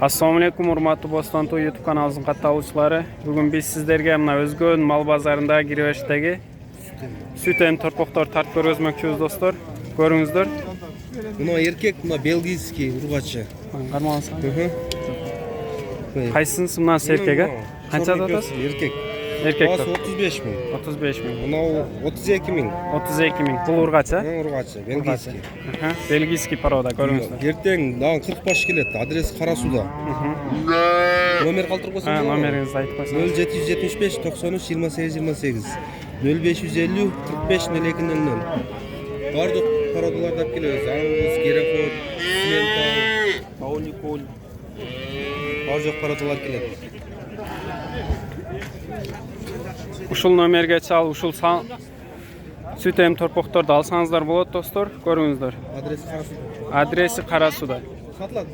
Assalamu alaikum, урматтуу Бостон Тоо YouTube каналыбыздын катталуучулары. Бүгүн биз сиздерге мына Өзгөн мал базарындагы киребештеги сүт эм торпоктор тартып көргөзмөкчүбүз достор. Көрүңүздөр. Мына эркек, мына бельгийский ургачы. Кармагансың. Кайсынысы мынасы эркек, Канча атасыз? Эркек. Эркек. 35 миң. 35 миң. Мына 32 миң. 32 миң. Бул ургач, Ургачы, бельгийский. Бельгийский порода, көрүңүздөр. Ертең дагы 40 баш келет. Адрес Карасуда. Номер калтырып койсоң. Номериңизди айтып койсоңуз. 0775 93 28 28. 0550 45 0200. Бардык породаларды алып келебиз. Аңгыз, Герефорд, Симентал, Пауниколь. Бардык породалар келет. Ушул номерге чалып, ушул сүт эм торпокторду алсаңыздар болот достор. Көрүңүздөр. Адреси Карасуда. Адреси Карасуда. Сатылат.